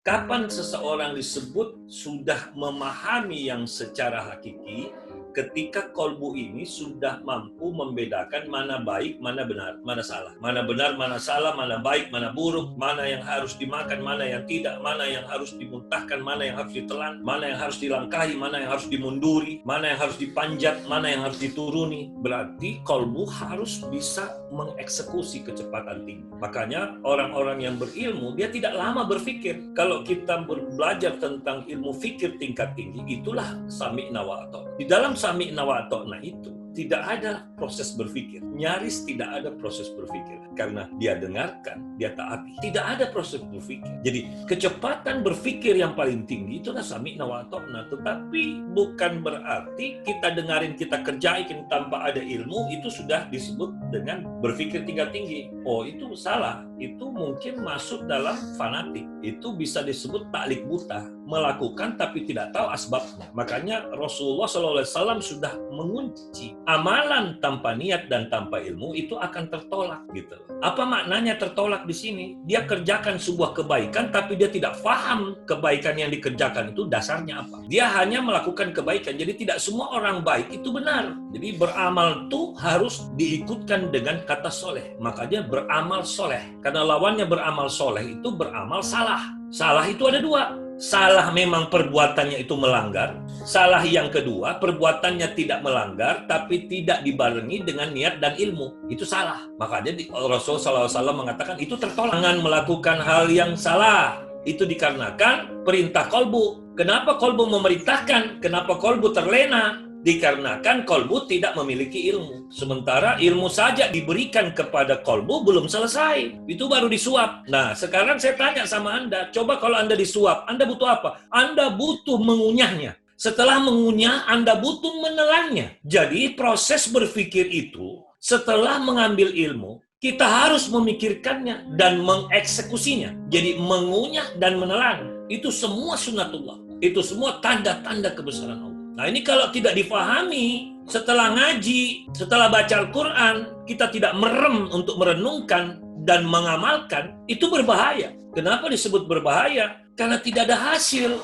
Kapan seseorang disebut sudah memahami yang secara hakiki? Ketika kolbu ini sudah mampu membedakan mana baik, mana benar, mana salah. Mana benar, mana salah, mana baik, mana buruk, mana yang harus dimakan, mana yang tidak, mana yang harus dimuntahkan, mana yang harus ditelan, mana yang harus dilangkahi, mana yang harus dimunduri, mana yang harus dipanjat, mana yang harus dituruni. Berarti kolbu harus bisa mengeksekusi kecepatan tinggi. Makanya orang-orang yang berilmu, dia tidak lama berpikir. Kalau kita belajar tentang ilmu fikir tingkat tinggi, itulah sami'na wa ata'na. Di dalam sami'na wa ata'na itu tidak ada proses berpikir, nyaris tidak ada proses berpikir, karena dia dengarkan, dia taati, tidak ada proses berpikir. Jadi kecepatan berpikir yang paling tinggi itulah sami'na wa ata'na. Tetapi bukan berarti kita dengarin, kita kerjain tanpa ada ilmu itu sudah disebut dengan berpikir tingkat tinggi. Oh, itu salah, itu mungkin masuk dalam fanatik, itu bisa disebut taklik buta, melakukan tapi tidak tahu asbabnya. Makanya Rasulullah SAW sudah mengunci amalan tanpa niat dan tanpa ilmu itu akan tertolak gitu. Apa maknanya tertolak di sini? Dia kerjakan sebuah kebaikan tapi dia tidak paham kebaikan yang dikerjakan itu dasarnya apa. Dia hanya melakukan kebaikan. Jadi tidak semua orang baik itu benar. Jadi beramal itu harus diikutkan dengan kata soleh. Makanya beramal soleh. Karena lawannya beramal soleh itu beramal salah. Salah itu ada dua. Salah memang perbuatannya itu melanggar. Salah yang kedua, perbuatannya tidak melanggar, tapi tidak dibarengi dengan niat dan ilmu. Itu salah. Makanya Rasulullah SAW mengatakan itu tertolak. Jangan melakukan hal yang salah. Itu dikarenakan perintah kolbu. Kenapa kolbu memerintahkan? Kenapa kolbu terlena? Dikarenakan kolbu tidak memiliki ilmu. Sementara ilmu saja diberikan kepada kolbu belum selesai. Itu baru disuap. Nah, sekarang saya tanya sama Anda, coba kalau Anda disuap, Anda butuh apa? Anda butuh mengunyahnya. Setelah mengunyah, Anda butuh menelannya. Jadi proses berpikir itu, setelah mengambil ilmu, kita harus memikirkannya dan mengeksekusinya. Jadi mengunyah dan menelan. Itu semua sunatullah. Itu semua tanda-tanda kebesaran Allah. Nah, ini kalau tidak difahami, setelah ngaji, setelah baca Al-Quran, kita tidak merem untuk merenungkan dan mengamalkan, itu berbahaya. Kenapa disebut berbahaya? Karena tidak ada hasil.